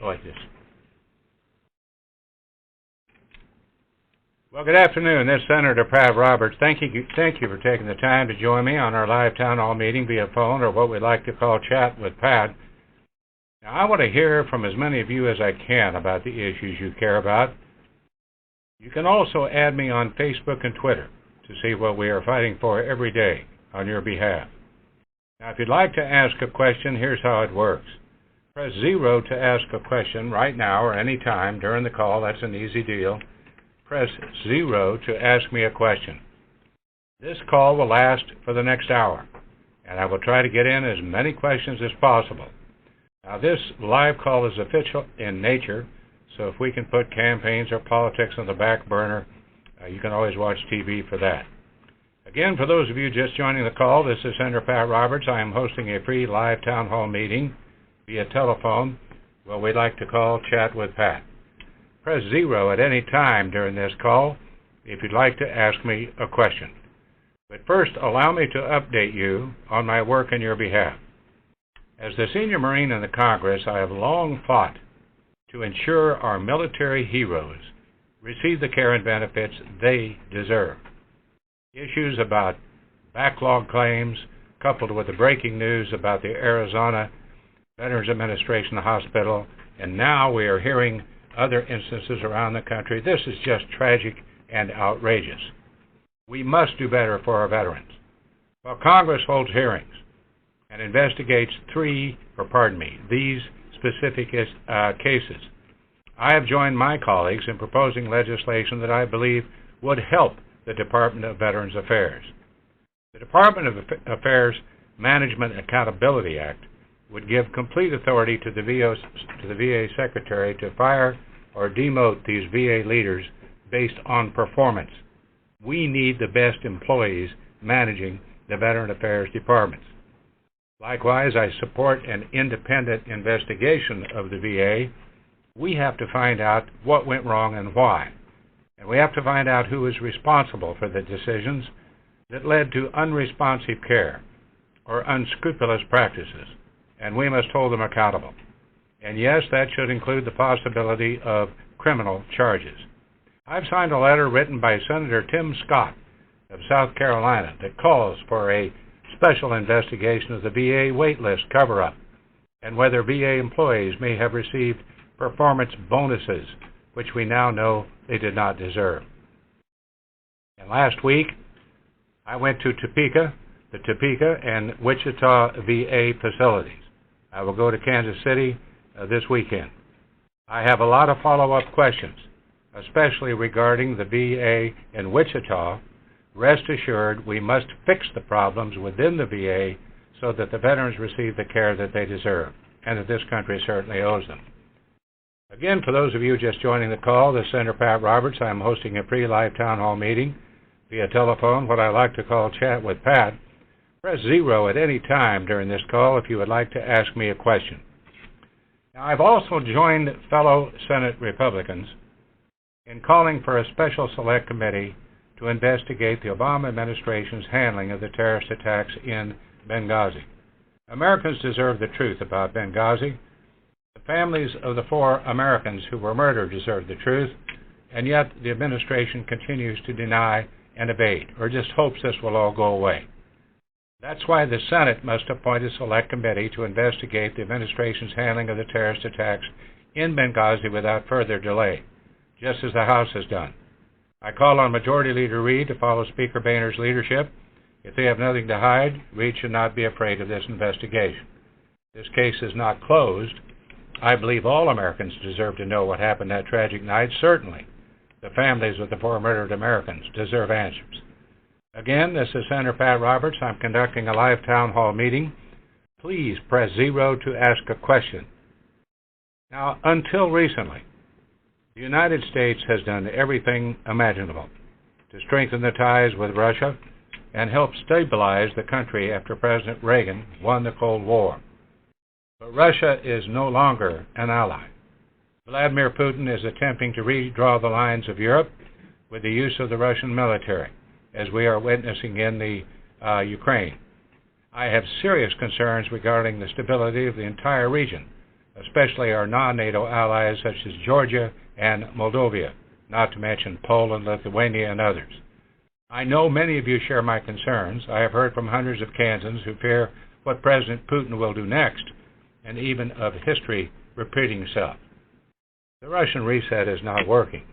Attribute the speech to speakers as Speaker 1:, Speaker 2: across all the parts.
Speaker 1: like this. Well, good afternoon. This is Senator Pat Roberts. Thank you for taking the time to join me on our live town hall meeting via phone, or what we like to call Chat with Pat. Now, I want to hear from as many of you as I can about the issues you care about. You can also add me on Facebook and Twitter to see what we are fighting for every day on your behalf. Now, if you'd like to ask a question, here's how it works. Press 0 to ask a question right now or any time during the call. That's an easy deal. Press 0 to ask me a question. This call will last for the next hour, and I will try to get in as many questions as possible. Now, this live call is official in nature, so if we can put campaigns or politics on the back burner, you can always watch TV for that. Again, for those of you just joining the call, this is Senator Pat Roberts. I am hosting a free live town hall meeting via telephone, what we like to call Chat with Pat. Press 0 at any time during this call if you'd like to ask me a question. But first, allow me to update you on my work on your behalf. As the senior Marine in the Congress, I have long fought to ensure our military heroes receive the care and benefits they deserve. Issues about backlog claims, coupled with the breaking news about the Arizona Veterans Administration Hospital, and now we are hearing other instances around the country. This is just tragic and outrageous. We must do better for our veterans. Well, Congress holds hearings and investigates these specific cases. I have joined my colleagues in proposing legislation that I believe would help the Department of Veterans Affairs. The Department of Affairs Management Accountability Act would give complete authority to the VA Secretary to fire or demote these VA leaders based on performance. We need the best employees managing the Veteran Affairs departments. Likewise, I support an independent investigation of the VA. We have to find out what went wrong and why. And we have to find out who is responsible for the decisions that led to unresponsive care or unscrupulous practices, and we must hold them accountable. And yes, that should include the possibility of criminal charges. I've signed a letter written by Senator Tim Scott of South Carolina that calls for a special investigation of the VA waitlist cover-up and whether VA employees may have received performance bonuses, which we now know they did not deserve. And last week, I went to the Topeka and Wichita VA facilities. I will go to Kansas City this weekend. I have a lot of follow-up questions, especially regarding the VA in Wichita. Rest assured, we must fix the problems within the VA so that the veterans receive the care that they deserve, and that this country certainly owes them. Again, for those of you just joining the call, this is Senator Pat Roberts. I'm hosting a free live town hall meeting via telephone, what I like to call Chat with Pat. Press 0 at any time during this call if you would like to ask me a question. Now, I've also joined fellow Senate Republicans in calling for a special select committee to investigate the Obama administration's handling of the terrorist attacks in Benghazi. Americans deserve the truth about Benghazi. The families of the 4 Americans who were murdered deserve the truth, and yet the administration continues to deny and evade, or just hopes this will all go away. That's why the Senate must appoint a select committee to investigate the administration's handling of the terrorist attacks in Benghazi without further delay, just as the House has done. I call on Majority Leader Reid to follow Speaker Boehner's leadership. If they have nothing to hide, Reid should not be afraid of this investigation. This case is not closed. I believe all Americans deserve to know what happened that tragic night. Certainly, the families of the 4 murdered Americans deserve answers. Again, this is Senator Pat Roberts. I'm conducting a live town hall meeting. Please press 0 to ask a question. Now, until recently, the United States has done everything imaginable to strengthen the ties with Russia and help stabilize the country after President Reagan won the Cold War. But Russia is no longer an ally. Vladimir Putin is attempting to redraw the lines of Europe with the use of the Russian military, as we are witnessing in the Ukraine. I have serious concerns regarding the stability of the entire region, especially our non-NATO allies such as Georgia and Moldova, not to mention Poland, Lithuania, and others. I know many of you share my concerns. I have heard from hundreds of Kansans who fear what President Putin will do next, and even of history repeating itself. The Russian reset is not working.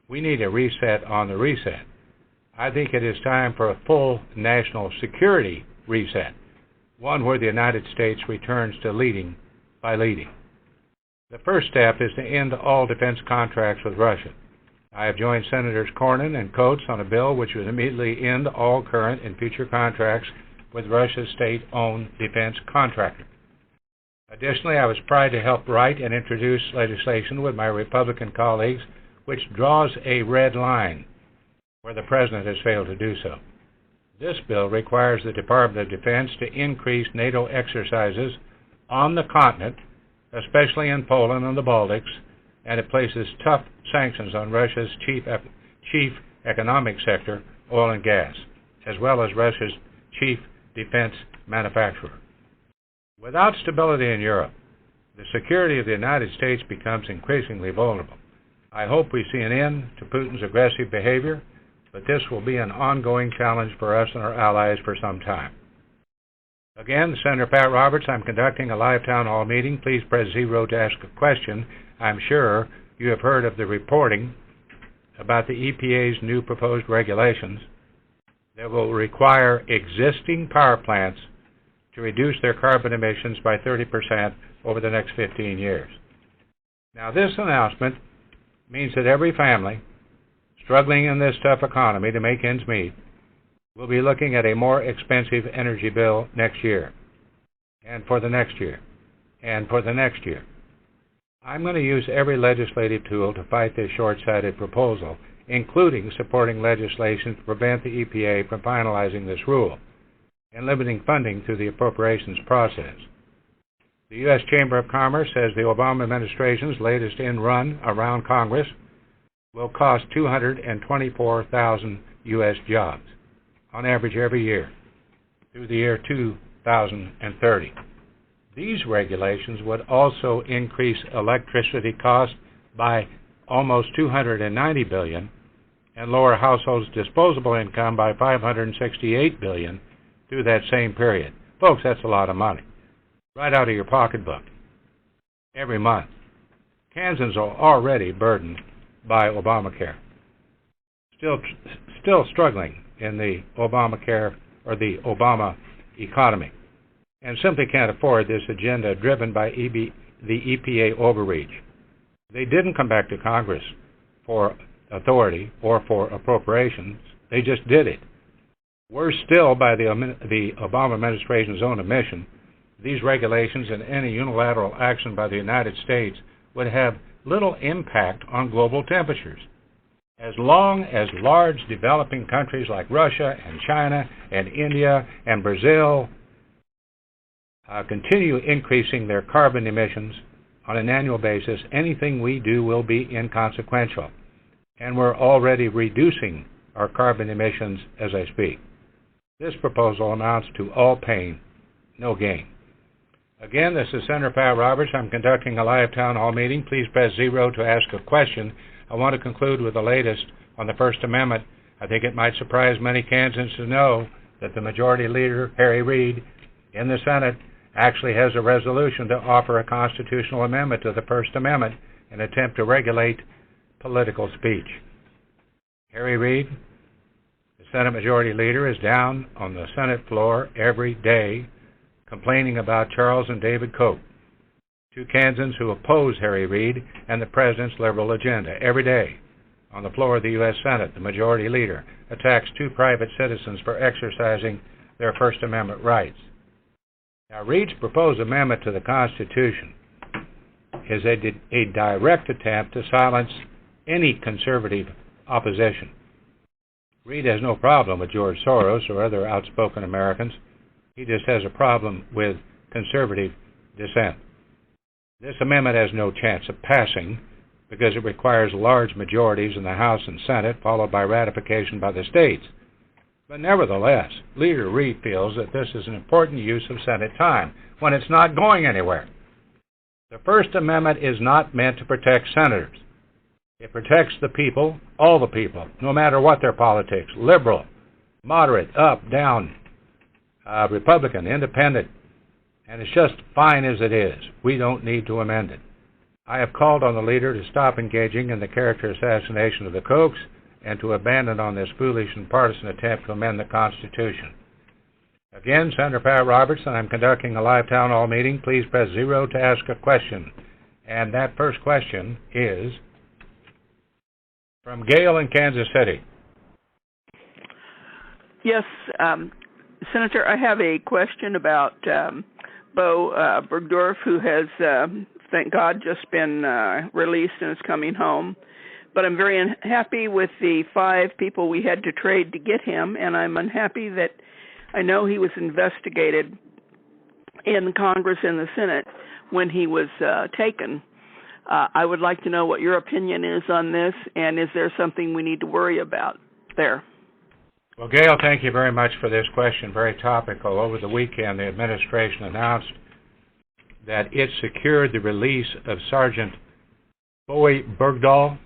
Speaker 1: We need a reset on the reset. I think it is time for a full national security reset, one where the United States returns to leading by leading. The first step is to end all defense contracts with Russia. I have joined Senators Cornyn and Coates on a bill which would immediately end all current and future contracts with Russia's state-owned defense contractor. Additionally, I was proud to help write and introduce legislation with my Republican colleagues which draws a red line where the President has failed to do so. This bill requires the Department of Defense to increase NATO exercises on the continent, especially in Poland and the Baltics, and it places tough sanctions on Russia's chief economic sector, oil and gas, as well as Russia's chief defense manufacturer. Without stability in Europe, the security of the United States becomes increasingly vulnerable. I hope we see an end to Putin's aggressive behavior, but this will be an ongoing challenge for us and our allies for some time. Again, Senator Pat Roberts, I'm conducting a live town hall meeting. Please press 0 to ask a question. I'm sure you have heard of the reporting about the EPA's new proposed regulations that will require existing power plants to reduce their carbon emissions by 30% over the next 15 years. Now, this announcement means that every family struggling in this tough economy to make ends meet will be looking at a more expensive energy bill next year, and for the next year, and for the next year. I'm going to use every legislative tool to fight this short-sighted proposal, including supporting legislation to prevent the EPA from finalizing this rule and limiting funding through the appropriations process. The U.S. Chamber of Commerce says the Obama administration's latest run around Congress will cost 224,000 U.S. jobs, on average every year, through the year 2030. These regulations would also increase electricity costs by almost $290 billion and lower households' disposable income by $568 billion through that same period. Folks, that's a lot of money, right out of your pocketbook, every month. Kansans are already burdened by Obamacare, still struggling in the Obamacare or the Obama economy, and simply can't afford this agenda driven by the EPA overreach. They didn't come back to Congress for authority or for appropriations. They just did it. Worse still, by the Obama administration's own admission, these regulations and any unilateral action by the United States would have little impact on global temperatures. As long as large developing countries like Russia and China and India and Brazil continue increasing their carbon emissions on an annual basis, anything we do will be inconsequential. And we're already reducing our carbon emissions as I speak. This proposal amounts to all pain, no gain. Again, this is Senator Pat Roberts. I'm conducting a live town hall meeting. Please press 0 to ask a question. I want to conclude with the latest on the First Amendment. I think it might surprise many Kansans to know that the Majority Leader, Harry Reid, in the Senate actually has a resolution to offer a constitutional amendment to the First Amendment in an attempt to regulate political speech. Harry Reid, the Senate Majority Leader, is down on the Senate floor every day complaining about Charles and David Koch, two Kansans who oppose Harry Reid and the President's liberal agenda. Every day on the floor of the U.S. Senate, the Majority Leader attacks two private citizens for exercising their First Amendment rights. Now, Reid's proposed amendment to the Constitution is a direct attempt to silence any conservative opposition. Reid has no problem with George Soros or other outspoken Americans. He just has a problem with conservative dissent. This amendment has no chance of passing because it requires large majorities in the House and Senate, followed by ratification by the states. But nevertheless, Leader Reid feels that this is an important use of Senate time when it's not going anywhere. The First Amendment is not meant to protect senators. It protects the people, all the people, no matter what their politics, liberal, moderate, up, down, Republican, independent, and it's just fine as it is. We don't need to amend it. I have called on the leader to stop engaging in the character assassination of the Kochs and to abandon on this foolish and partisan attempt to amend the Constitution. Again, Senator Pat Robertson, I'm conducting a live town hall meeting. Please press 0 to ask a question. And that first question is from Gail in Kansas City.
Speaker 2: Yes, Senator, I have a question about Bo Bergdorf, who has, thank God, just been released and is coming home. But I'm very unhappy with the 5 people we had to trade to get him, and I'm unhappy that I know he was investigated in Congress and the Senate when he was taken. I would like to know what your opinion is on this, and is there something we need to worry about there?
Speaker 1: Well, Gail, thank you very much for this question. Very topical. Over the weekend, the administration announced that it secured the release of Sergeant Bowe Bergdahl,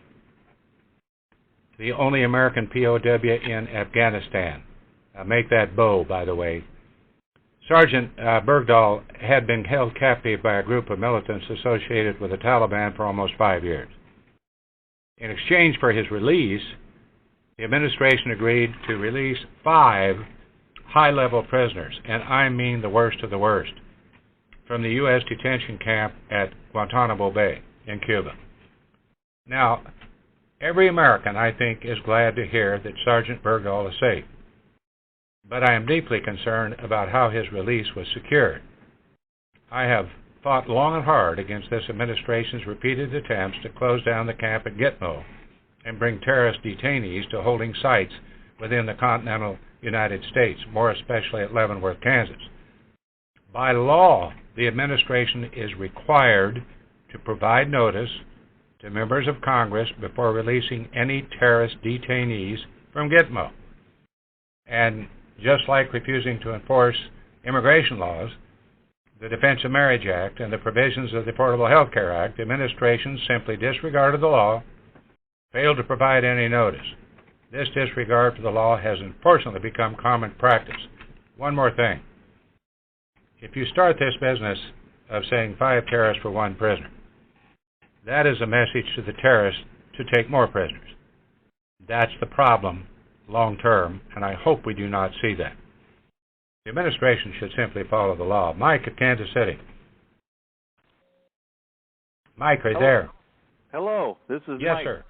Speaker 1: the only American POW in Afghanistan. Make that Bo, by the way. Sergeant Bergdahl had been held captive by a group of militants associated with the Taliban for almost 5 years. In exchange for his release, the administration agreed to release 5 high-level prisoners, and I mean the worst of the worst, from the U.S. detention camp at Guantanamo Bay in Cuba. Now, every American, I think, is glad to hear that Sergeant Bergdahl is safe. But I am deeply concerned about how his release was secured. I have fought long and hard against this administration's repeated attempts to close down the camp at Gitmo and bring terrorist detainees to holding sites within the continental United States, more especially at Leavenworth, Kansas. By law, the administration is required to provide notice to members of Congress before releasing any terrorist detainees from Gitmo. And just like refusing to enforce immigration laws, the Defense of Marriage Act, and the provisions of the Affordable Health Care Act, the administration simply disregarded the law, failed to provide any notice. This disregard for the law has unfortunately become common practice. One more thing. If you start this business of saying 5 terrorists for 1 prisoner, that is a message to the terrorists to take more prisoners. That's the problem long term, and I hope we do not see that. The administration should simply follow the law. Mike at Kansas City. Mike, right there.
Speaker 3: Hello, this is
Speaker 1: Yes,
Speaker 3: Mike
Speaker 1: sir.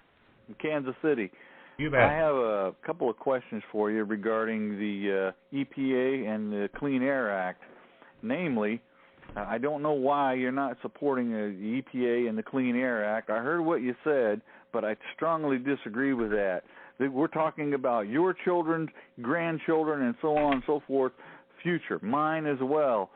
Speaker 3: from Kansas City.
Speaker 1: You bet.
Speaker 3: I have a couple of questions for you regarding the EPA and the Clean Air Act. Namely, I don't know why you're not supporting the EPA and the Clean Air Act. I heard what you said, but I strongly disagree with that. We're talking about your children, grandchildren, and so on and so forth, future, mine as well.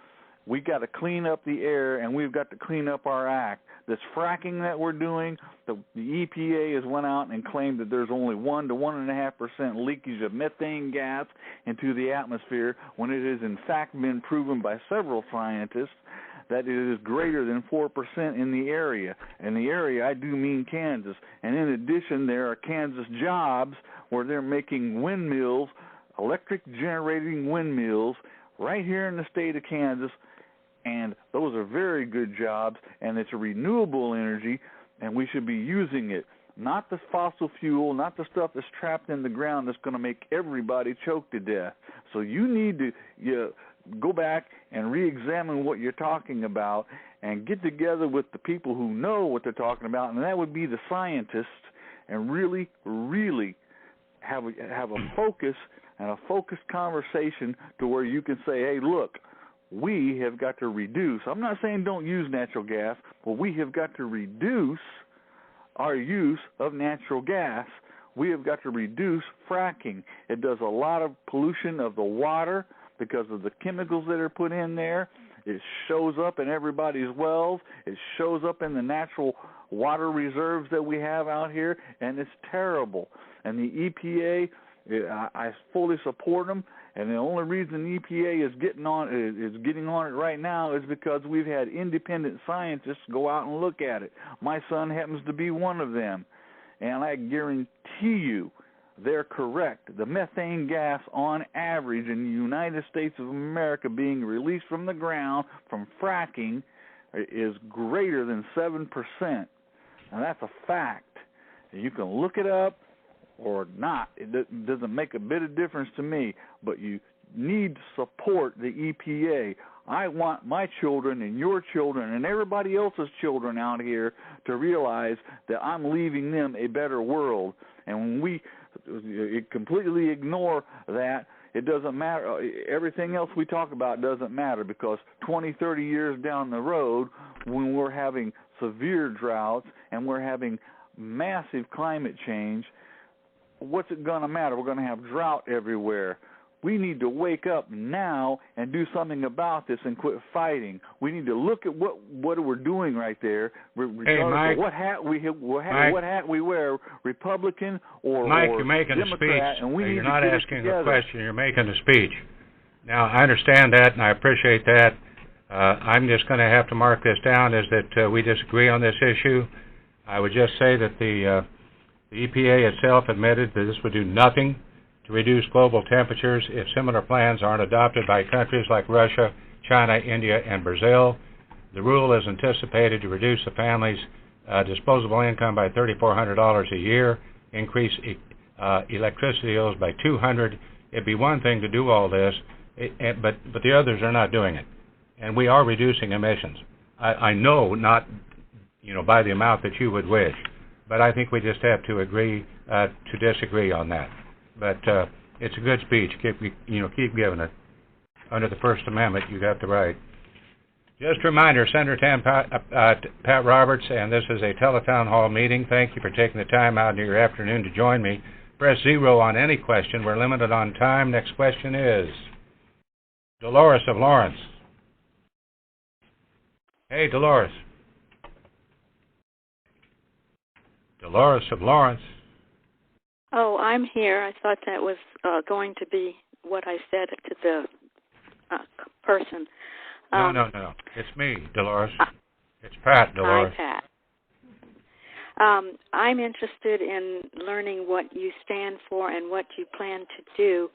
Speaker 3: We've got to clean up the air, and we've got to clean up our act. This fracking that we're doing, the EPA has went out and claimed that there's only 1 to 1.5% leakage of methane gas into the atmosphere, when it has in fact been proven by several scientists that it is greater than 4% in the area. In the area, I do mean Kansas. And in addition, there are Kansas jobs where they're making windmills, electric generating windmills, right here in the state of Kansas. And those are very good jobs, and it's a renewable energy, and we should be using it. Not the fossil fuel, not the stuff that's trapped in the ground that's going to make everybody choke to death. So you need to go back and re-examine what you're talking about and get together with the people who know what they're talking about, and that would be the scientists, and really, really have a focus and a focused conversation to where you can say, hey, look, we have got to reduce. I'm not saying don't use natural gas, but we have got to reduce our use of natural gas. We have got to reduce fracking. It does a lot of pollution of the water because of the chemicals that are put in there. It shows up in everybody's wells. It shows up in the natural water reserves that we have out here, and it's terrible. And the EPA I fully support them, and the only reason EPA is getting on it right now is because we've had independent scientists go out and look at it. My son happens to be one of them, and I guarantee you they're correct. The methane gas on average in the United States of America being released from the ground from fracking is greater than 7%. Now that's a fact. You can look it up or not. It doesn't make a bit of difference to me, but you need to support the EPA. I want my children and your children and everybody else's children out here to realize that I'm leaving them a better world. And when we completely ignore that, it doesn't matter. Everything else we talk about doesn't matter, because 20, 30 years down the road, when we're having severe droughts and we're having massive climate change, what's it going to matter? We're going to have drought everywhere. We need to wake up now and do something about this and quit fighting. We need to look at what we're doing right there, regardless of what hat we wear, Republican or
Speaker 1: Mike, you're making
Speaker 3: Democrat.
Speaker 1: a speech.
Speaker 3: And we
Speaker 1: you're
Speaker 3: need
Speaker 1: not
Speaker 3: to get
Speaker 1: asking a question. You're making a speech. Now, I understand that, and I appreciate that. I'm just going to have to mark this down as that we disagree on this issue. I would just say that the EPA itself admitted that this would do nothing to reduce global temperatures if similar plans aren't adopted by countries like Russia, China, India, and Brazil. The rule is anticipated to reduce the family's disposable income by $3,400 a year, increase electricity bills by $200. It'd be one thing to do all this, but the others are not doing it. And we are reducing emissions. I know not, by the amount that you would wish, but I think we just have to agree to disagree on that. But it's a good speech. Keep giving it. Under the First Amendment, you got the right. Just a reminder, Senator Pat Roberts, and this is a teletown hall meeting. Thank you for taking the time out in your afternoon to join me. Press 0 on any question. We're limited on time. Next question is Dolores of Lawrence. Hey, Dolores. Dolores of Lawrence.
Speaker 4: Oh, I'm here. I thought that was going to be what I said to the person.
Speaker 1: No. It's me, Dolores. It's Pat, Dolores.
Speaker 4: Hi, Pat. I'm interested in learning what you stand for and what you plan to do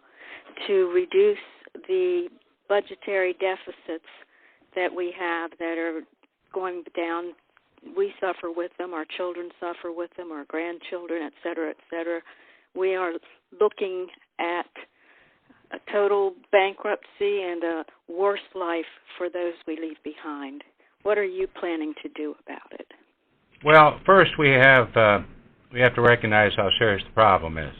Speaker 4: to reduce the budgetary deficits that we have that are going down. We suffer with them, our children suffer with them, our grandchildren, et cetera, et cetera. We are looking at a total bankruptcy and a worse life for those we leave behind. What are you planning to do about it?
Speaker 1: Well, first we have to recognize how serious the problem is.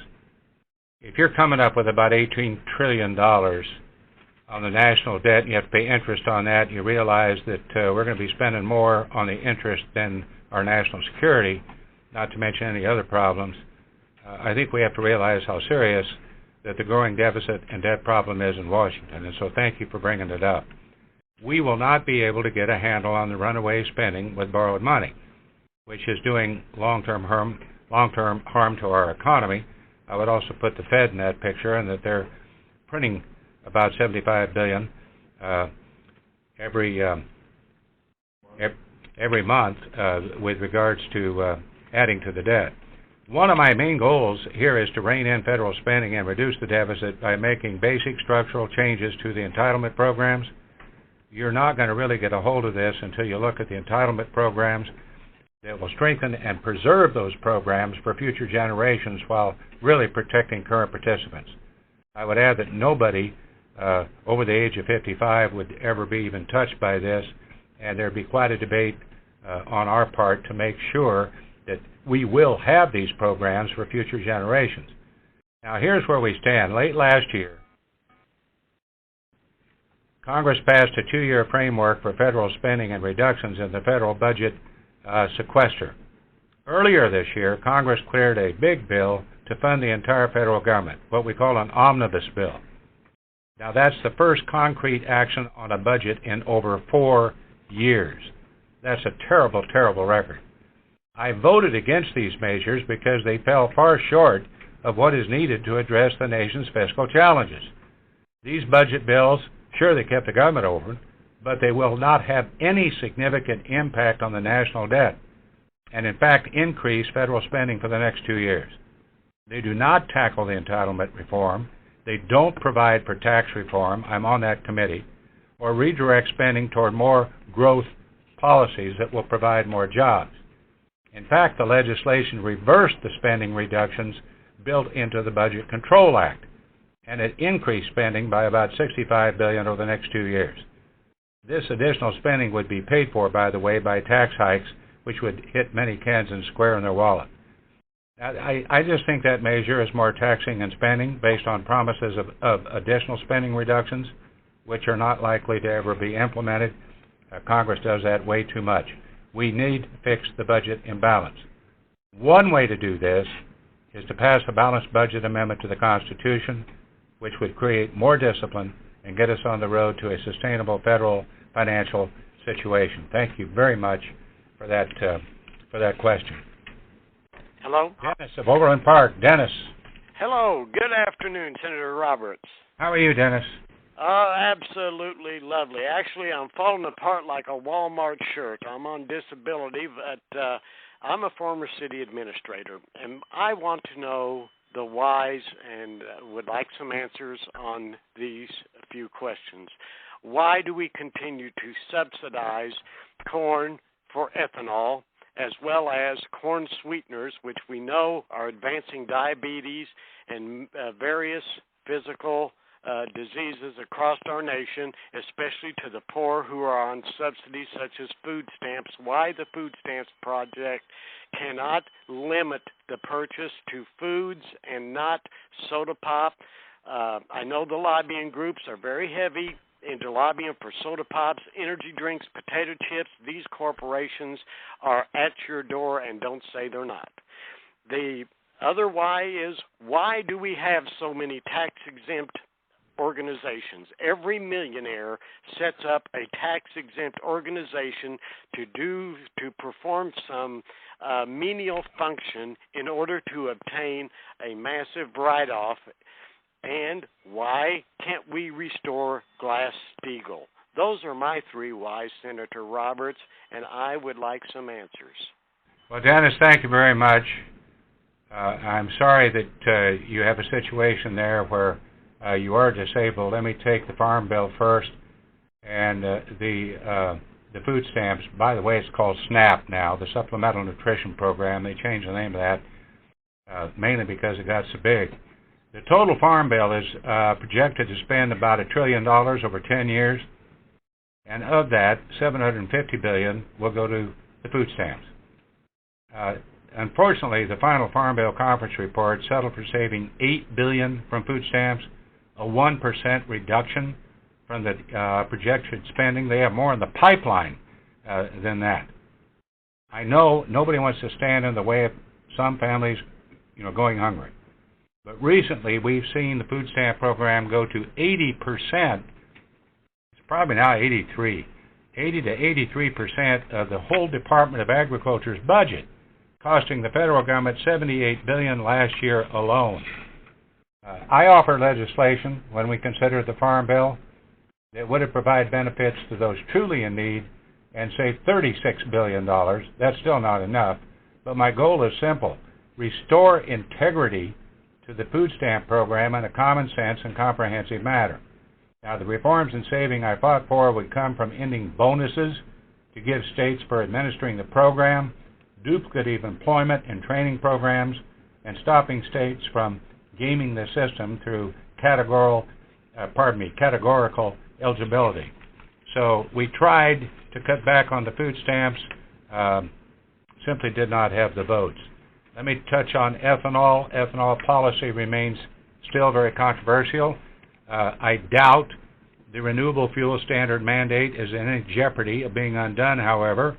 Speaker 1: If you're coming up with about $18 trillion on the national debt, and you have to pay interest on that, you realize that we're going to be spending more on the interest than our national security, not to mention any other problems. I think we have to realize how serious that the growing deficit and debt problem is in Washington, and so thank you for bringing it up. We will not be able to get a handle on the runaway spending with borrowed money, which is doing long-term harm to our economy. I would also put the Fed in that picture, and that they're printing about $75 billion every month with regards to adding to the debt. One of my main goals here is to rein in federal spending and reduce the deficit by making basic structural changes to the entitlement programs. You're not going to really get a hold of this until you look at the entitlement programs that will strengthen and preserve those programs for future generations while really protecting current participants. I would add that nobody over the age of 55 would ever be even touched by this, and there'd be quite a debate on our part to make sure that we will have these programs for future generations. Now, here's where we stand. Late last year, Congress passed a 2-year framework for federal spending and reductions in the federal budget sequester. Earlier this year, Congress cleared a big bill to fund the entire federal government, what we call an omnibus bill. Now, that's the first concrete action on a budget in over 4 years. That's a terrible, terrible record. I voted against these measures because they fell far short of what is needed to address the nation's fiscal challenges. These budget bills, sure, they kept the government open, but they will not have any significant impact on the national debt, and in fact increase federal spending for the next 2 years. They do not tackle the entitlement reform. They don't provide for tax reform, I'm on that committee, or redirect spending toward more growth policies that will provide more jobs. In fact, the legislation reversed the spending reductions built into the Budget Control Act, and it increased spending by about $65 billion over the next 2 years. This additional spending would be paid for, by the way, by tax hikes, which would hit many Kansans square in their wallet. I just think that measure is more taxing and spending based on promises of additional spending reductions, which are not likely to ever be implemented. Congress does that way too much. We need to fix the budget imbalance. One way to do this is to pass a balanced budget amendment to the Constitution, which would create more discipline and get us on the road to a sustainable federal financial situation. Thank you very much for that question.
Speaker 5: Hello?
Speaker 1: Dennis of Overland Park. Dennis.
Speaker 5: Hello. Good afternoon, Senator Roberts.
Speaker 1: How are you, Dennis?
Speaker 5: Absolutely lovely. Actually, I'm falling apart like a Walmart shirt. I'm on disability, but I'm a former city administrator, and I want to know the whys and would like some answers on these few questions. Why do we continue to subsidize corn for ethanol, as well as corn sweeteners, which we know are advancing diabetes and various physical diseases across our nation, especially to the poor who are on subsidies such as food stamps? Why the Food Stamps Project cannot limit the purchase to foods and not soda pop. I know the lobbying groups are very heavy into lobbying for soda pops, energy drinks, potato chips. These corporations are at your door, and don't say they're not. The other why is, why do we have so many tax-exempt organizations? Every millionaire sets up a tax-exempt organization to perform some menial function in order to obtain a massive write-off. And why can't we restore Glass-Steagall? Those are my three whys, Senator Roberts, and I would like some answers.
Speaker 1: Well, Dennis, thank you very much. I'm sorry that you have a situation there where you are disabled. Let me take the Farm Bill first, and the food stamps. By the way, it's called SNAP now, the Supplemental Nutrition Program. They changed the name of that mainly because it got so big. The total Farm Bill is projected to spend about $1 trillion over 10 years, and of that, $750 billion will go to the food stamps. Unfortunately, the final Farm Bill Conference report settled for saving $8 billion from food stamps, a 1% reduction from the projected spending. They have more in the pipeline than that. I know nobody wants to stand in the way of some families, going hungry. But recently, we've seen the food stamp program go to 80%. It's probably now 80 to 83% of the whole Department of Agriculture's budget, costing the federal government $78 billion last year alone. I offer legislation when we consider the Farm Bill that would have provided benefits to those truly in need and save $36 billion. That's still not enough, but my goal is simple: restore integrity to the food stamp program in a common sense and comprehensive manner. Now, the reforms and saving I fought for would come from ending bonuses to give states for administering the program, duplicative employment and training programs, and stopping states from gaming the system through categorical eligibility. So we tried to cut back on the food stamps, simply did not have the votes. Let me touch on ethanol. Ethanol policy remains still very controversial. I doubt the renewable fuel standard mandate is in any jeopardy of being undone, however.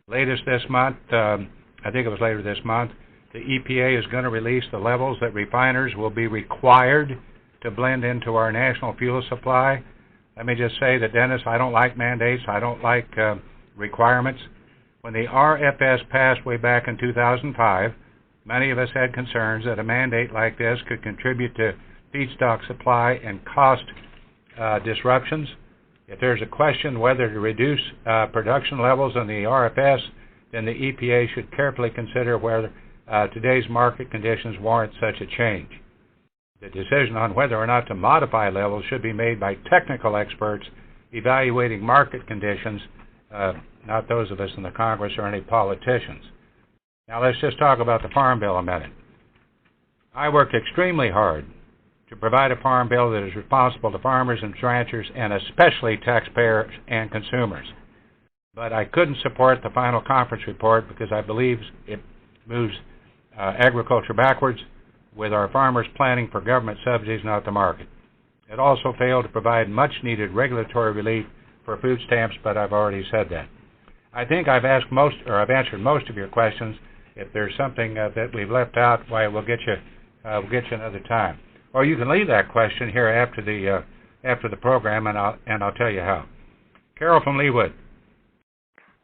Speaker 1: Latest this month, I think it was later this month, the EPA is going to release the levels that refiners will be required to blend into our national fuel supply. Let me just say that, Dennis, I don't like mandates. I don't like requirements. When the RFS passed way back in 2005, Many of us had concerns that a mandate like this could contribute to feedstock supply and cost disruptions. If there's a question whether to reduce production levels in the RFS, then the EPA should carefully consider whether today's market conditions warrant such a change. The decision on whether or not to modify levels should be made by technical experts evaluating market conditions, not those of us in the Congress or any politicians. Now let's just talk about the Farm Bill a minute. I worked extremely hard to provide a farm bill that is responsible to farmers and ranchers and especially taxpayers and consumers. But I couldn't support the final conference report because I believe it moves agriculture backwards, with our farmers planning for government subsidies, not the market. It also failed to provide much-needed regulatory relief for food stamps, but I've already said that. I think I've answered most of your questions. If there's something that we've left out, why we'll get you another time. Or you can leave that question here after the program, and I'll tell you how. Carol from Leawood.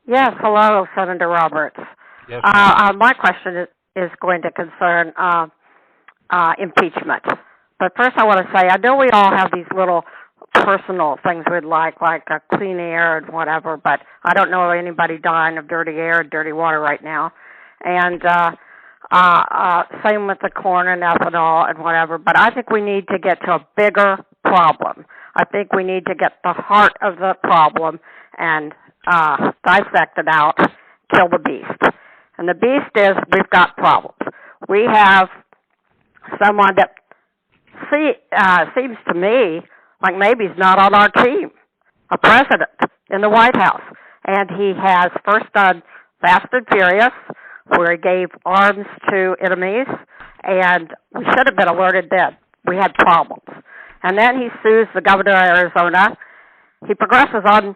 Speaker 6: Yes, hello, Senator Roberts.
Speaker 1: Yes.
Speaker 6: My question is going to concern impeachment. But first I want to say, I know we all have these little personal things we'd like clean air and whatever, but I don't know anybody dying of dirty air and dirty water right now. And same with the corn and ethanol and whatever, but I think we need to get to a bigger problem. I think we need to get the heart of the problem and dissect it out, kill the beast. And the beast is we've got problems. We have someone that seems to me like maybe he's not on our team, a president in the White House. And he has first done Fast and Furious, where he gave arms to enemies, and we should have been alerted then. We had problems. And then he sues the governor of Arizona. He progresses on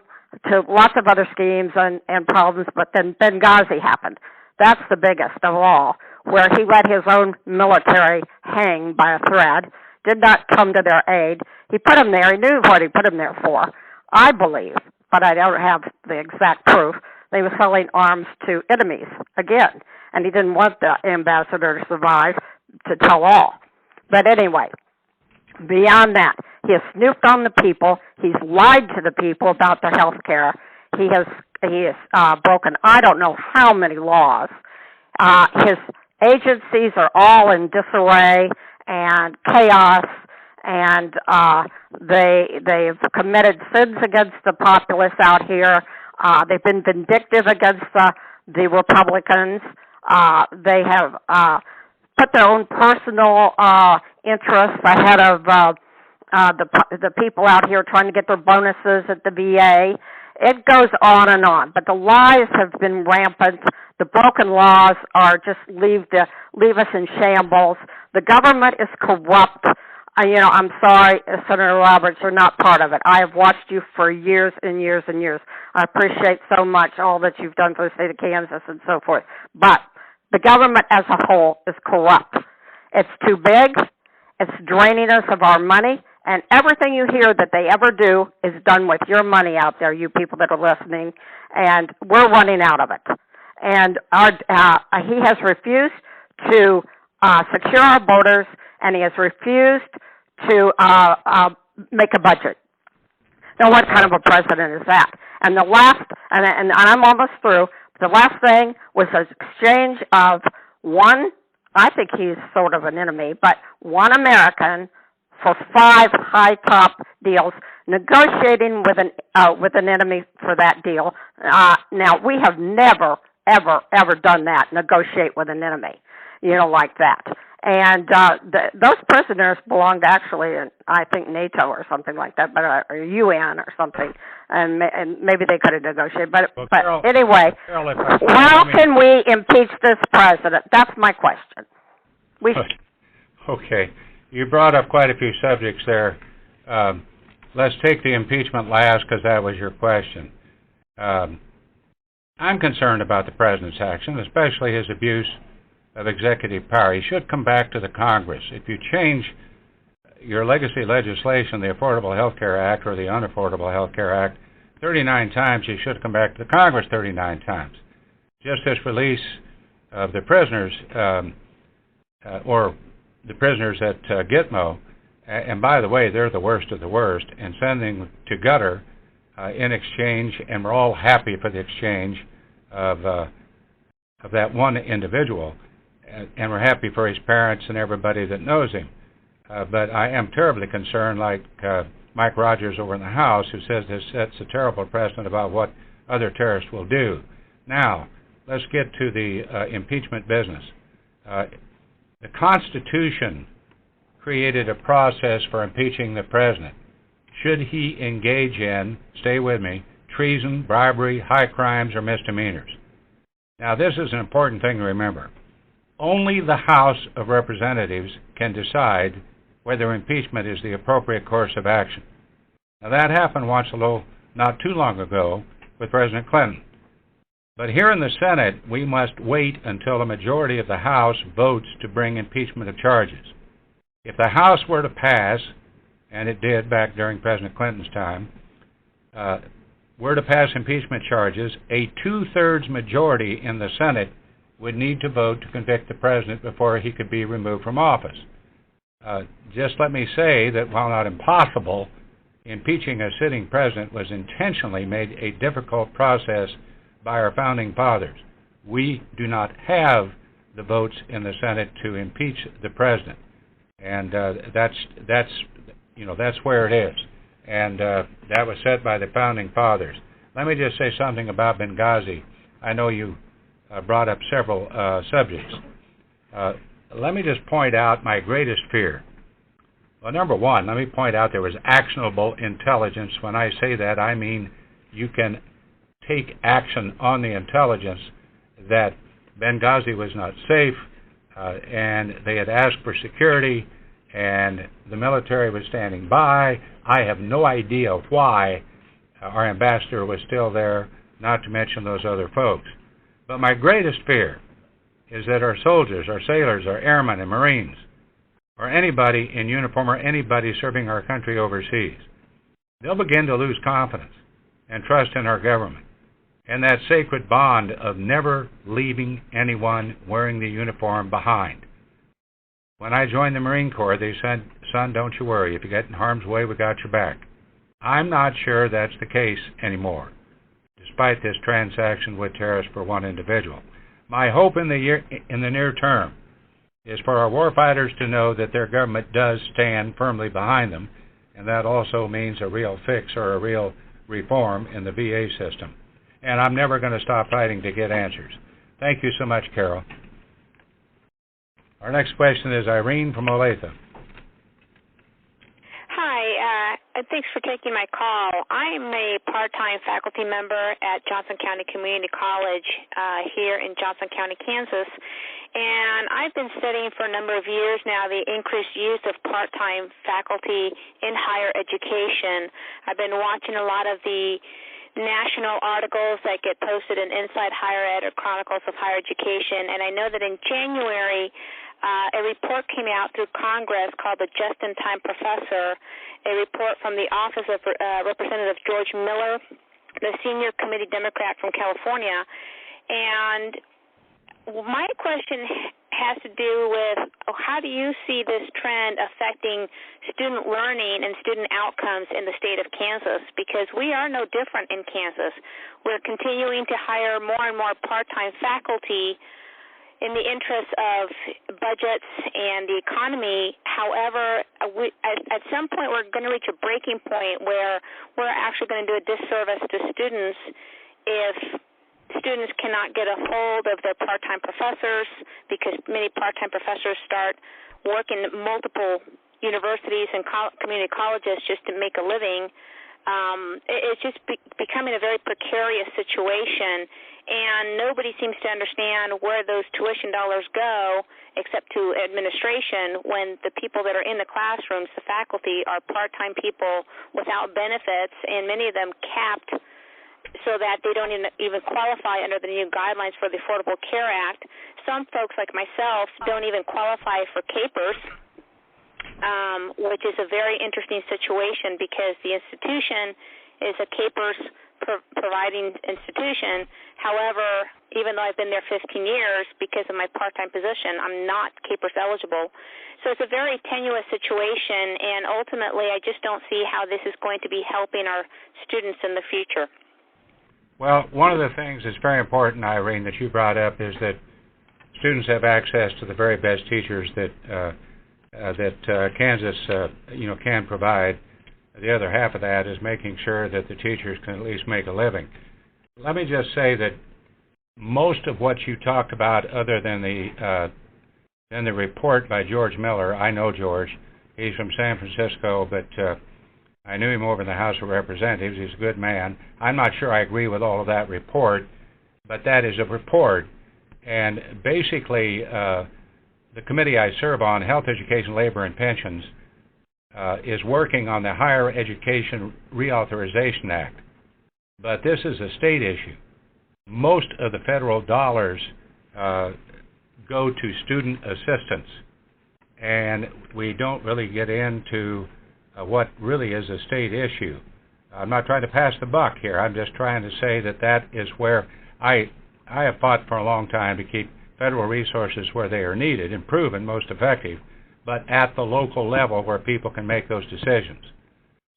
Speaker 6: to lots of other schemes and problems, but then Benghazi happened. That's the biggest of all, where he let his own military hang by a thread, did not come to their aid. He put them there. He knew what he put them there for. I believe, but I don't have the exact proof, they were selling arms to enemies again, and he didn't want the ambassador to survive to tell all. But anyway, beyond that, he has snooped on the people. He's lied to the people about their health care. He has broken I don't know how many laws. His agencies are all in disarray and chaos, and they've committed sins against the populace out here. They've been vindictive against the Republicans. They have put their own personal interests ahead of the people out here trying to get their bonuses at the VA. It goes on and on, but the lies have been rampant. The broken laws are just leave us in shambles. The government is corrupt. I'm sorry, Senator Roberts, you're not part of it. I have watched you for years and years and years. I appreciate so much all that you've done for the state of Kansas and so forth. But the government as a whole is corrupt. It's too big. It's draining us of our money. And everything you hear that they ever do is done with your money out there, you people that are listening. And we're running out of it. And he has refused to secure our borders, and he has refused to make a budget. Now, what kind of a president is that? And the last, and I'm almost through, the last thing was an exchange of one, I think he's sort of an enemy, but one American for 5 high-top deals, negotiating with an enemy for that deal. Now, we have never, ever done that, negotiate with an enemy, like that. And those prisoners belonged actually in, I think, NATO or something like that, or UN or something, and maybe they could have negotiated. But
Speaker 1: Carol,
Speaker 6: anyway,
Speaker 1: Carol,
Speaker 6: how can we impeach this president? That's my question.
Speaker 1: Okay. You brought up quite a few subjects there. Let's take the impeachment last because that was your question. I'm concerned about the president's action, especially his abuse of executive power. He should come back to the Congress. If you change your legacy legislation, the Affordable Health Care Act or the Unaffordable Health Care Act, 39 times, you should come back to the Congress 39 times. Just this release of the prisoners or the prisoners at Gitmo, and by the way, they're the worst of the worst, and send them to Gutter in exchange, and we're all happy for the exchange of that one individual, and we're happy for his parents and everybody that knows him. But I am terribly concerned, like Mike Rogers over in the House, who says this sets a terrible precedent about what other terrorists will do. Now, let's get to the impeachment business. The Constitution created a process for impeaching the president. Should he engage in, stay with me, treason, bribery, high crimes, or misdemeanors? Now, this is an important thing to remember. Only the House of Representatives can decide whether impeachment is the appropriate course of action. Now, that happened once, not too long ago, with President Clinton. But here in the Senate, we must wait until a majority of the House votes to bring impeachment of charges. If the House were to pass, and it did back during President Clinton's time, were to pass impeachment charges, a two-thirds majority in the Senate would need to vote to convict the president before he could be removed from office. Just let me say that while not impossible, impeaching a sitting president was intentionally made a difficult process by our founding fathers. We do not have the votes in the Senate to impeach the president, and that's where it is, and that was set by the founding fathers. Let me just say something about Benghazi. I know you brought up several subjects. Let me just point out my greatest fear. Well, number one, let me point out there was actionable intelligence. When I say that, I mean you can take action on the intelligence that Benghazi was not safe, and they had asked for security, and the military was standing by. I have no idea why our ambassador was still there, not to mention those other folks. But my greatest fear is that our soldiers, our sailors, our airmen and Marines, or anybody in uniform or anybody serving our country overseas, they'll begin to lose confidence and trust in our government and that sacred bond of never leaving anyone wearing the uniform behind. When I joined the Marine Corps, they said, "Son, don't you worry. If you get in harm's way, we got your back." I'm not sure that's the case anymore, despite this transaction with terrorists for one individual. My hope in the near term is for our warfighters to know that their government does stand firmly behind them, and that also means a real fix or a real reform in the VA system. And I'm never going to stop fighting to get answers. Thank you so much, Carol. Our next question is Irene from Olathe.
Speaker 7: Hi, thanks for taking my call. I'm a part-time faculty member at Johnson County Community College here in Johnson County, Kansas, and I've been studying for a number of years now the increased use of part-time faculty in higher education. I've been watching a lot of the national articles that get posted in Inside Higher Ed or Chronicles of Higher Education, and I know that in January a report came out through Congress called the Just-in-Time Professor, a report from the Office of Representative George Miller, the senior committee Democrat from California. And my question has to do with how do you see this trend affecting student learning and student outcomes in the state of Kansas? Because we are no different in Kansas. We're continuing to hire more and more part-time faculty in the interest of budgets and the economy. However, at some point we're going to reach a breaking point where we're actually going to do a disservice to students if students cannot get a hold of their part-time professors, because many part-time professors start working at multiple universities and community colleges just to make a living. It's just becoming a very precarious situation, and nobody seems to understand where those tuition dollars go except to administration, when the people that are in the classrooms, the faculty, are part-time people without benefits, and many of them capped so that they don't even qualify under the new guidelines for the Affordable Care Act. Some folks like myself don't even qualify for CAPERS, which is a very interesting situation because the institution is a CAPERS providing institution. However, even though I've been there 15 years because of my part-time position, I'm not KPERS eligible. So it's a very tenuous situation, and ultimately I just don't see how this is going to be helping our students in the future.
Speaker 1: Well, one of the things that's very important, Irene, that you brought up is that students have access to the very best teachers that Kansas, can provide. The other half of that is making sure that the teachers can at least make a living. Let me just say that most of what you talked about, other than the report by George Miller, I know George. He's from San Francisco, but I knew him over in the House of Representatives. He's a good man. I'm not sure I agree with all of that report, but that is a report. And basically, the committee I serve on, Health, Education, Labor, and Pensions, is working on the Higher Education Reauthorization Act. But this is a state issue. Most of the federal dollars go to student assistance, and we don't really get into what really is a state issue. I'm not trying to pass the buck here. I'm just trying to say that that is where I have fought for a long time to keep federal resources where they are needed and proven most effective, but at the local level where people can make those decisions.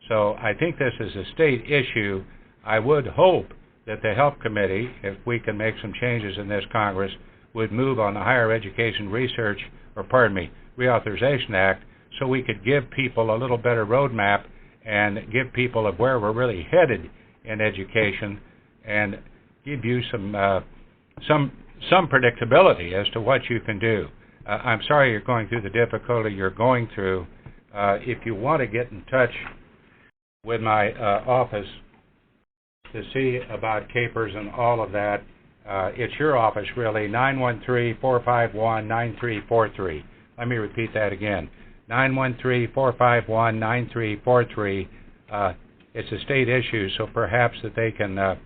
Speaker 1: So I think this is a state issue. I would hope that the Health Committee, if we can make some changes in this Congress, would move on the Higher Education Reauthorization Act, so we could give people a little better roadmap and give people of where we're really headed in education, and give you some predictability as to what you can do. I'm sorry you're going through the difficulty you're going through. If you want to get in touch with my office to see about KPERS and all of that, it's your office, really, 913-451-9343. Let me repeat that again, 913-451-9343. It's a state issue, so perhaps that they can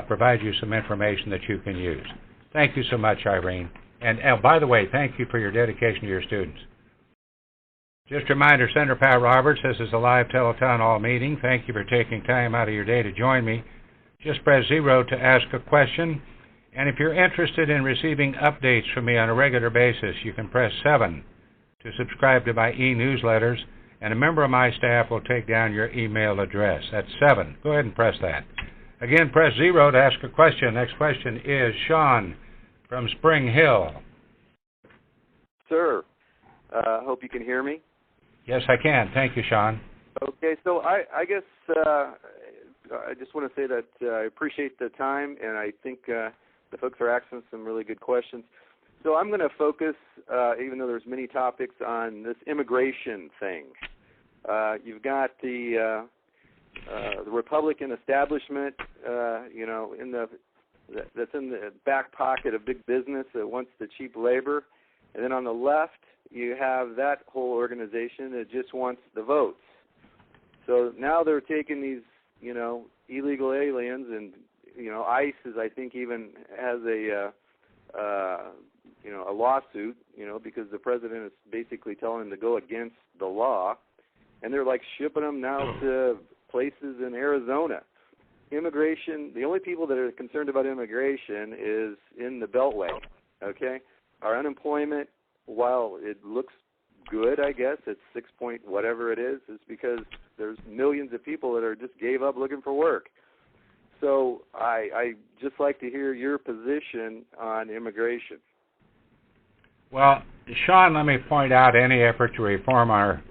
Speaker 1: provide you some information that you can use. Thank you so much, Irene. And by the way, thank you for your dedication to your students. Just a reminder, Senator Pat Roberts, this is a live teletown hall meeting. Thank you for taking time out of your day to join me. Just press 0 to ask a question. And if you're interested in receiving updates from me on a regular basis, you can press 7 to subscribe to my e-newsletters, and a member of my staff will take down your email address. That's 7. Go ahead and press that. Again, press 0 to ask a question. Next question is Sean from Spring Hill.
Speaker 8: Sir, hope you can hear me.
Speaker 1: Yes, I can. Thank you, Sean.
Speaker 8: Okay, so I guess I just want to say that I appreciate the time, and I think the folks are asking some really good questions. So I'm going to focus, even though there's many topics, on this immigration thing. You've got the Republican establishment, that's in the back pocket of big business that wants the cheap labor, and then on the left you have that whole organization that just wants the votes. So now they're taking these, illegal aliens, and ICE is, I think, even has a lawsuit, because the president is basically telling them to go against the law, and they're like shipping them now to places in Arizona. Immigration, the only people that are concerned about immigration is in the Beltway, okay? Our unemployment, while it looks good, I guess, it's 6 point whatever it is because there's millions of people that are just gave up looking for work. So I just like to hear your position on immigration.
Speaker 1: Well, Sean, let me point out any effort to reform our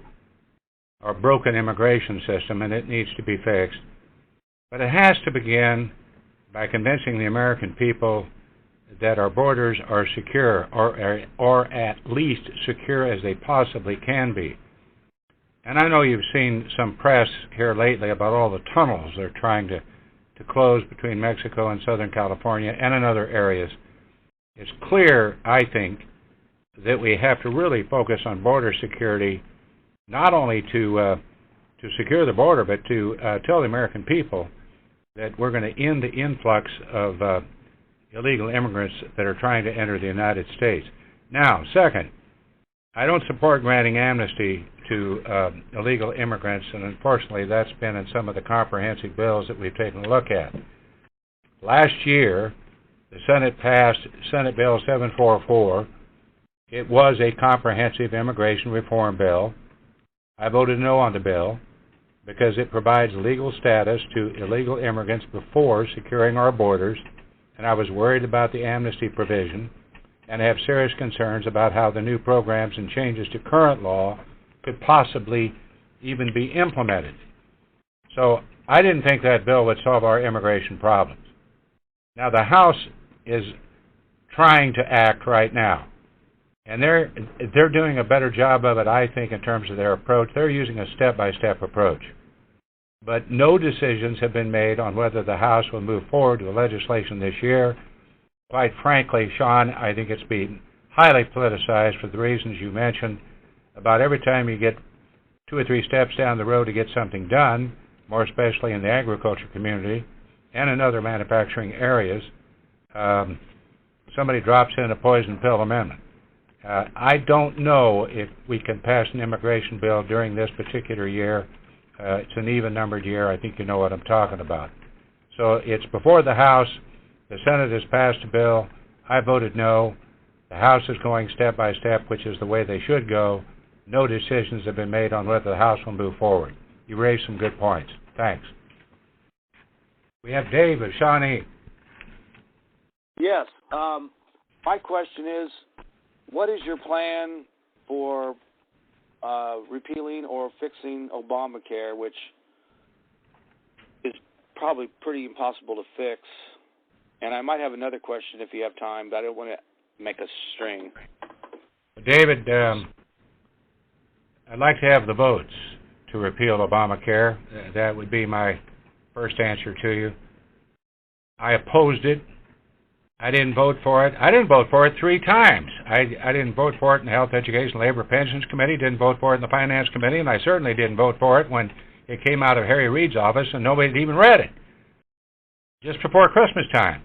Speaker 1: broken immigration system, and it needs to be fixed. But it has to begin by convincing the American people that our borders are secure, or at least secure as they possibly can be. And I know you've seen some press here lately about all the tunnels they're trying to close between Mexico and Southern California and in other areas. It's clear, I think, that we have to really focus on border security, not only to secure the border, but to tell the American people that we're going to end the influx of illegal immigrants that are trying to enter the United States. Now, second, I don't support granting amnesty to illegal immigrants, and unfortunately that's been in some of the comprehensive bills that we've taken a look at. Last year, the Senate passed Senate Bill 744. It was a comprehensive immigration reform bill. I voted no on the bill because it provides legal status to illegal immigrants before securing our borders, and I was worried about the amnesty provision and have serious concerns about how the new programs and changes to current law could possibly even be implemented. So I didn't think that bill would solve our immigration problems. Now the House is trying to act right now, and they're doing a better job of it, I think, in terms of their approach. They're using a step-by-step approach. But no decisions have been made on whether the House will move forward with legislation this year. Quite frankly, Sean, I think it's been highly politicized for the reasons you mentioned. About every time you get 2 or 3 steps down the road to get something done, more especially in the agriculture community and in other manufacturing areas, somebody drops in a poison pill amendment. I don't know if we can pass an immigration bill during this particular year. It's an even-numbered year. I think you know what I'm talking about. So it's before the House. The Senate has passed a bill. I voted no. The House is going step by step, which is the way they should go. No decisions have been made on whether the House will move forward. You raised some good points. Thanks. We have Dave of Shawnee.
Speaker 9: Yes. My question is, what is your plan for repealing or fixing Obamacare, which is probably pretty impossible to fix? And I might have another question if you have time, but I don't want to make a string.
Speaker 1: David, I'd like to have the votes to repeal Obamacare. That would be my first answer to you. I opposed it. I didn't vote for it. I didn't vote for it 3 times. I didn't vote for it in the Health, Education, Labor, Pensions Committee, didn't vote for it in the Finance Committee, and I certainly didn't vote for it when it came out of Harry Reid's office and nobody had even read it. Just before Christmas time,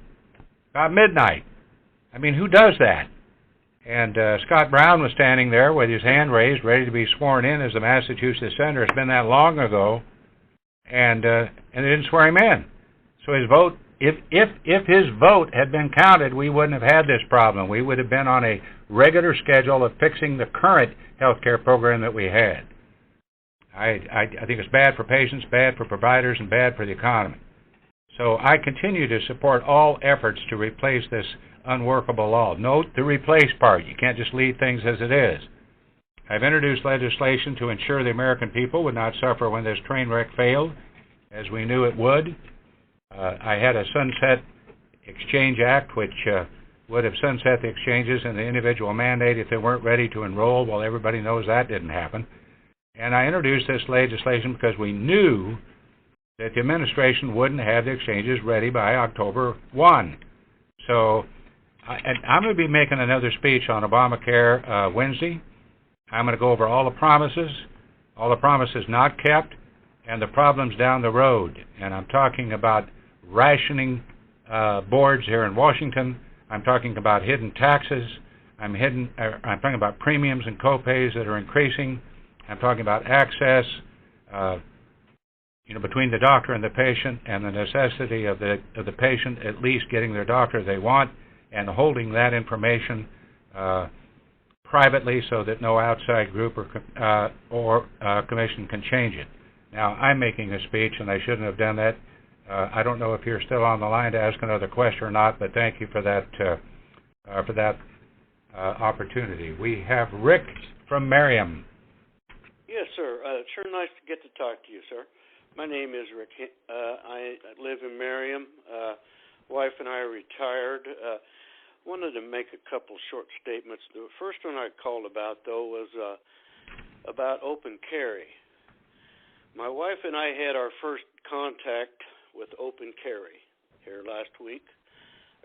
Speaker 1: about midnight. I mean, who does that? And Scott Brown was standing there with his hand raised, ready to be sworn in as a Massachusetts senator. It's been that long ago, and they didn't swear him in. So his vote, if his vote had been counted, we wouldn't have had this problem. We would have been on a regular schedule of fixing the current health care program that we had. I think it's bad for patients, bad for providers, and bad for the economy. So I continue to support all efforts to replace this unworkable law. Note the replace part. You can't just leave things as it is. I've introduced legislation to ensure the American people would not suffer when this train wreck failed, as we knew it would. I had a Sunset Exchange Act, which would have sunset the exchanges and the individual mandate if they weren't ready to enroll. Well, everybody knows that didn't happen. And I introduced this legislation because we knew that the administration wouldn't have the exchanges ready by October 1. So I'm going to be making another speech on Obamacare Wednesday. I'm going to go over all the promises not kept, and the problems down the road. And I'm talking about rationing boards here in Washington. I'm talking about hidden taxes. I'm talking about premiums and copays that are increasing. I'm talking about access, between the doctor and the patient, and the necessity of the patient at least getting their doctor they want and holding that information privately so that no outside group or commission can change it. Now, I'm making a speech, and I shouldn't have done that. I don't know if you're still on the line to ask another question or not, but thank you for that opportunity. We have Rick from Merriam.
Speaker 10: Yes, sir. Sure nice to get to talk to you, sir. My name is Rick. I live in Merriam. Wife and I are retired. Wanted to make a couple short statements. The first one I called about, though, was about open carry. My wife and I had our first contact with open carry here last week,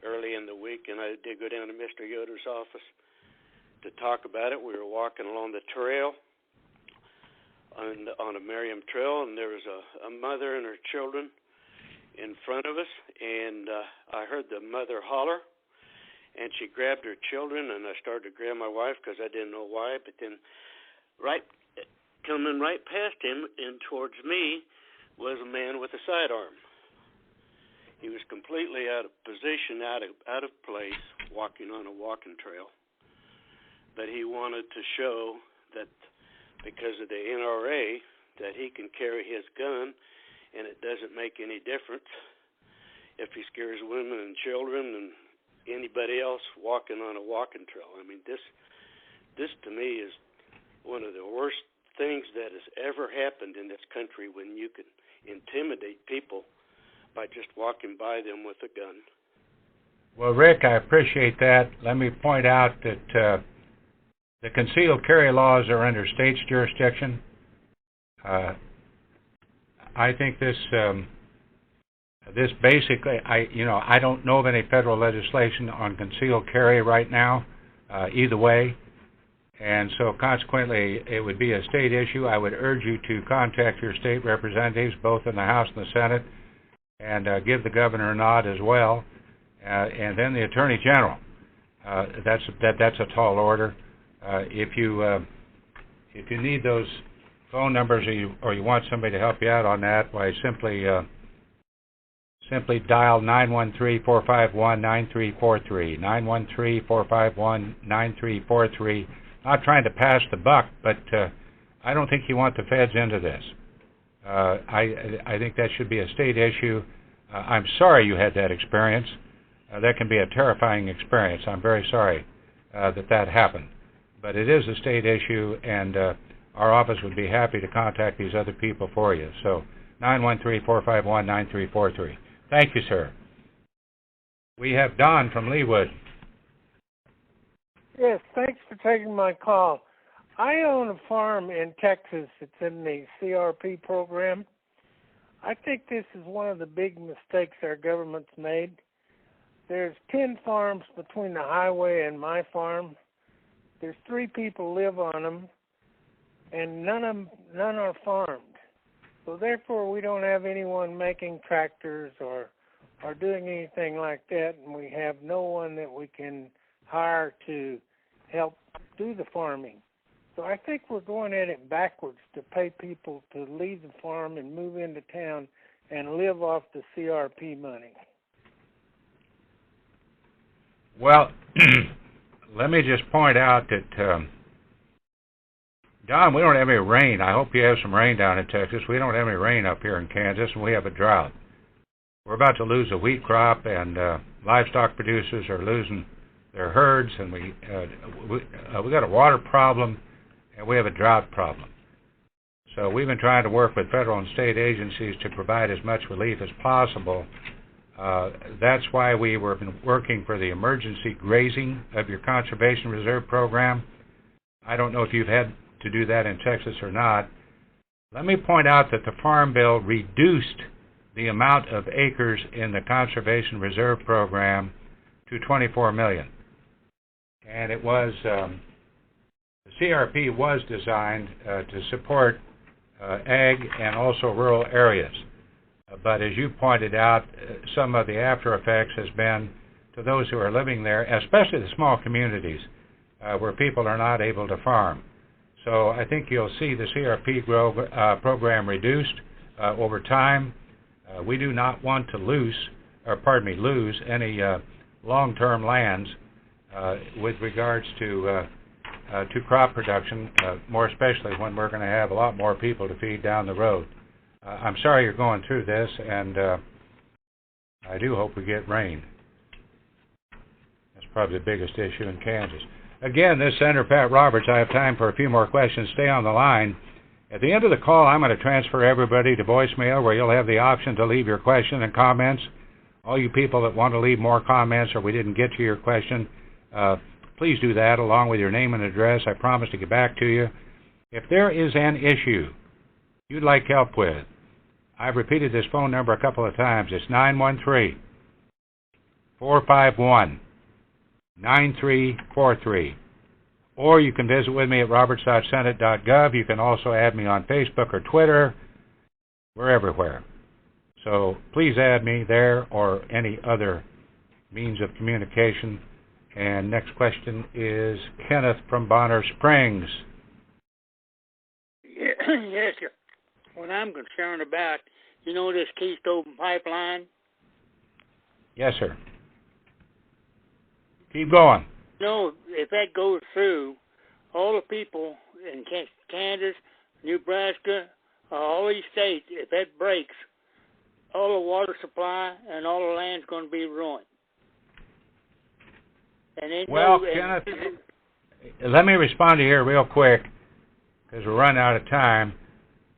Speaker 10: early in the week, and I did go down to Mr. Yoder's office to talk about it. We were walking along the trail on a Merriam trail, and there was a mother and her children in front of us, and I heard the mother holler, and she grabbed her children, and I started to grab my wife because I didn't know why, but then coming right past him and towards me was a man with a sidearm. He was completely out of position, out of place, walking on a walking trail. But he wanted to show that because of the NRA, that he can carry his gun, and it doesn't make any difference if he scares women and children and anybody else walking on a walking trail. I mean, this to me is one of the worst things that has ever happened in this country, when you can intimidate people by just walking by them with a gun.
Speaker 1: Well, Rick, I appreciate that. Let me point out that the concealed carry laws are under state's jurisdiction. I think this basically, I don't know of any federal legislation on concealed carry right now, either way, and so consequently it would be a state issue. I would urge you to contact your state representatives, both in the House and the Senate, and give the governor a nod as well, and then the Attorney General. That's a tall order. If you need those phone numbers, or you want somebody to help you out on that, why simply dial 913-451-9343. 913-451-9343. Not trying to pass the buck, but I don't think you want the feds into this. I think that should be a state issue. I'm sorry you had that experience. That can be a terrifying experience. I'm very sorry that happened. But it is a state issue, and our office would be happy to contact these other people for you. So 913-451-9343. Thank you, sir. We have Don from Leawood.
Speaker 11: Yes, thanks for taking my call. I own a farm in Texas. It's in the CRP program. I think this is one of the big mistakes our government's made. There's 10 farms between the highway and my farm. There's 3 people live on them, and none are farmed. So therefore, we don't have anyone making tractors or doing anything like that, and we have no one that we can hire to help do the farming. So I think we're going at it backwards, to pay people to leave the farm and move into town and live off the CRP money.
Speaker 1: Well, let me just point out that, Don, we don't have any rain. I hope you have some rain down in Texas. We don't have any rain up here in Kansas, and we have a drought. We're about to lose a wheat crop, and livestock producers are losing their herds, and we got a water problem, and we have a drought problem. So we've been trying to work with federal and state agencies to provide as much relief as possible. That's why we were working for the emergency grazing of your conservation reserve program. I don't know if you've had to do that in Texas or not. Let me point out that the Farm Bill reduced the amount of acres in the conservation reserve program to 24 million. And it was, the CRP was designed to support ag and also rural areas. But as you pointed out, some of the after effects has been to those who are living there, especially the small communities where people are not able to farm. So I think you'll see the CRP program reduced over time. We do not want to lose any long-term lands with regards to crop production, more especially when we're going to have a lot more people to feed down the road. I'm sorry you're going through this, and I do hope we get rain. That's probably the biggest issue in Kansas. Again, this is Senator Pat Roberts. I have time for a few more questions. Stay on the line. At the end of the call, I'm going to transfer everybody to voicemail, where you'll have the option to leave your question and comments. All you people that want to leave more comments or we didn't get to your question, please do that along with your name and address. I promise to get back to you. If there is an issue you'd like help with, I've repeated this phone number a couple of times. It's 913-451-9343. Or you can visit with me at roberts.senate.gov. You can also add me on Facebook or Twitter. We're everywhere. So please add me there or any other means of communication. And next question is Kenneth from Bonner Springs.
Speaker 12: Yes, sir. What I'm concerned about, this Keystone Pipeline,
Speaker 1: Yes, sir. Keep going.
Speaker 12: No, if that goes through, all the people in Kansas, Nebraska, all these states, if that breaks, all the water supply and all the land's going to be ruined. And then
Speaker 1: well, Kenneth, let me respond to you here real quick, because we're running out of time.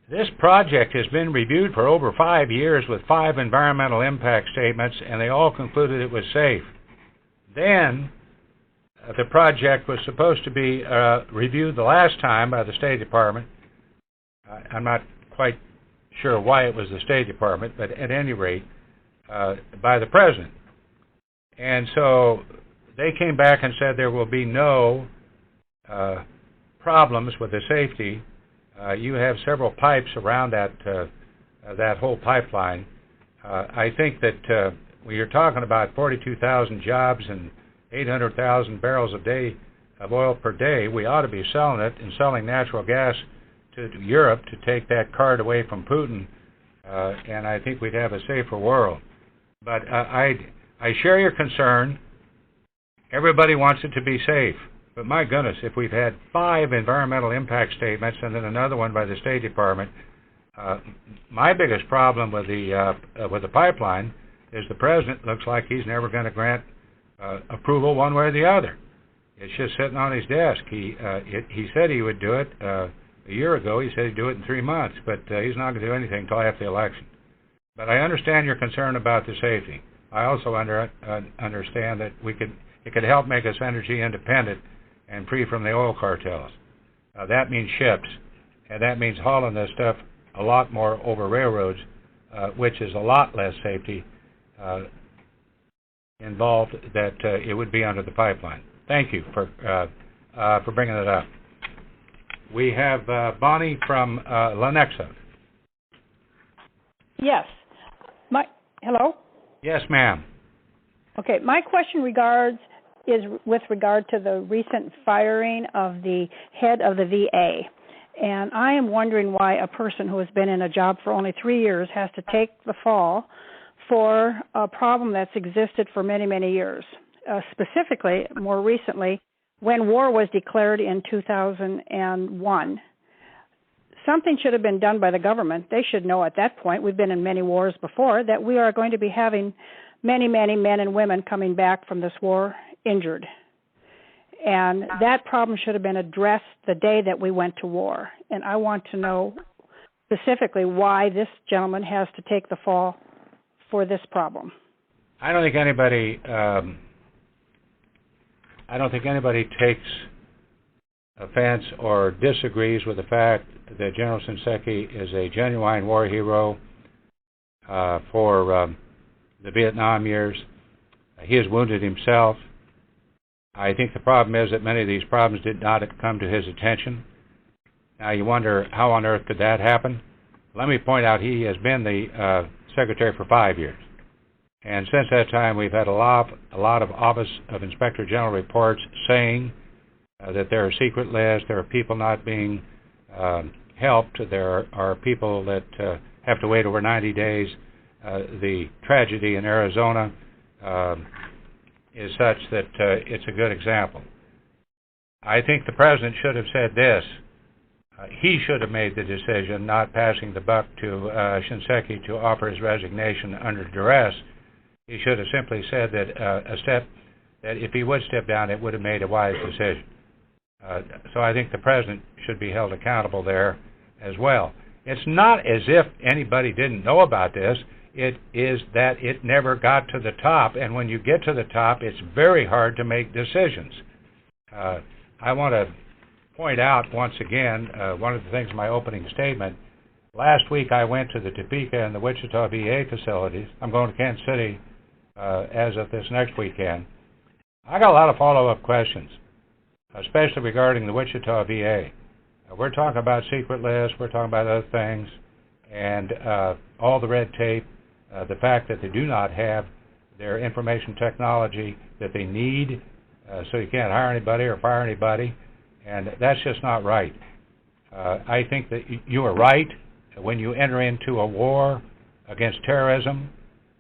Speaker 1: This project has been reviewed for over 5 years with 5 environmental impact statements, and they all concluded it was safe. Then, the project was supposed to be reviewed the last time by the State Department. I'm not quite sure why it was the State Department, but at any rate, by the President. And so they came back and said there will be no problems with the safety. You have several pipes around that whole pipeline. I think that when you're talking about 42,000 jobs and 800,000 barrels a day of oil per day, we ought to be selling it and selling natural gas to Europe to take that card away from Putin, and I think we'd have a safer world. But I share your concern. Everybody wants it to be safe. But my goodness, if we've had 5 environmental impact statements and then another one by the State Department, my biggest problem with the pipeline is the President looks like he's never going to grant approval one way or the other. It's just sitting on his desk. He said he would do it a year ago. He said he'd do it in 3 months, but he's not going to do anything until after the election. But I understand your concern about the safety. I also understand that it could help make us energy independent and free from the oil cartels. That means ships, and that means hauling this stuff a lot more over railroads, which is a lot less safety involved that it would be under the pipeline. Thank you for bringing it up. We have Bonnie from Lenexa.
Speaker 13: Yes. Hello?
Speaker 1: Yes, ma'am.
Speaker 13: Okay, my question is with regard to the recent firing of the head of the VA. And I am wondering why a person who has been in a job for only 3 years has to take the fall for a problem that's existed for many, many years. Specifically, more recently, when war was declared in 2001. Something should have been done by the government. They should know at that point, we've been in many wars before, that we are going to be having many, many men and women coming back from this war injured. And that problem should have been addressed the day that we went to war. And I want to know specifically why this gentleman has to take the fall for this problem.
Speaker 1: I don't think anybody takes offense or disagrees with the fact that General Shinseki is a genuine war hero for the Vietnam years. He is wounded himself. I think the problem is that many of these problems did not come to his attention. Now you wonder how on earth could that happen? Let me point out he has been the Secretary for 5 years. And since that time we've had a lot of Office of Inspector General reports saying that there are secret lists, there are people not being helped, there are people that have to wait over 90 days. The tragedy in Arizona is such that it's a good example. I think the President should have said this. He should have made the decision, not passing the buck to Shinseki to offer his resignation under duress. He should have simply said that that if he would step down, it would have made a wise decision. So I think the President should be held accountable there as well. It's not as if anybody didn't know about this. It is that it never got to the top, and when you get to the top, it's very hard to make decisions. I want to point out once again, one of the things in my opening statement, last week I went to the Topeka and the Wichita VA facilities. I'm going to Kansas City as of this next weekend. I got a lot of follow-up questions, especially regarding the Wichita VA. We're talking about secret lists, we're talking about other things, and all the red tape, the fact that they do not have their information technology that they need, so you can't hire anybody or fire anybody, and that's just not right. I think that you are right when you enter into a war against terrorism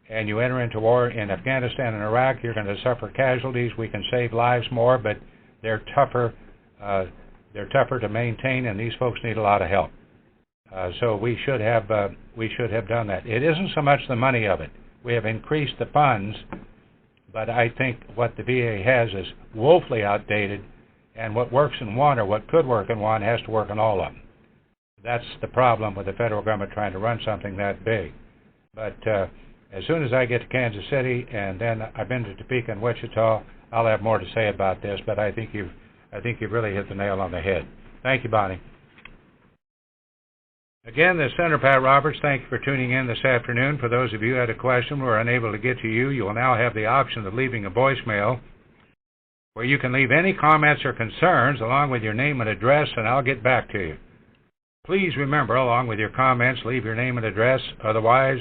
Speaker 1: and you enter into war in Afghanistan and Iraq, you're going to suffer casualties. We can save lives more, but they're tougher to maintain, and these folks need a lot of help. So we should have done that. It isn't so much the money of it. We have increased the funds, but I think what the VA has is woefully outdated, and what works in one or what could work in one has to work in all of them. That's the problem with the federal government trying to run something that big. But as soon as I get to Kansas City, and then I've been to Topeka and Wichita, I'll have more to say about this. But I think you've really hit the nail on the head. Thank you, Bonnie. Again, this is Senator Pat Roberts. Thank you for tuning in this afternoon. For those of you who had a question we were unable to get to you, you will now have the option of leaving a voicemail where you can leave any comments or concerns along with your name and address, and I'll get back to you. Please remember, along with your comments, leave your name and address. Otherwise,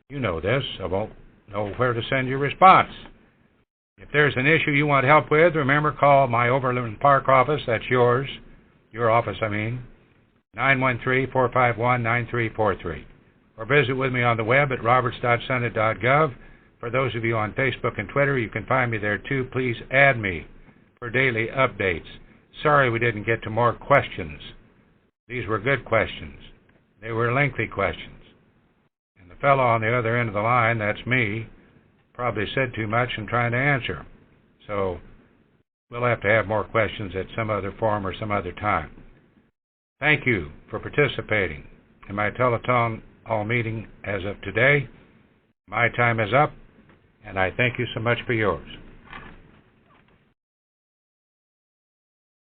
Speaker 1: you know this, I won't know where to send your response. If there's an issue you want help with, remember, call my Overland Park office. That's yours. Your office, I mean. 913-451-9343. Or visit with me on the web at roberts.senate.gov. For those of you on Facebook and Twitter, you can find me there too. Please add me for daily updates. Sorry we didn't get to more questions. These were good questions. They were lengthy questions. And the fellow on the other end of the line, that's me, probably said too much in trying to answer. So we'll have to have more questions at some other forum or some other time. Thank you for participating in my telethon hall meeting as of today. My time is up, and I thank you so much for yours.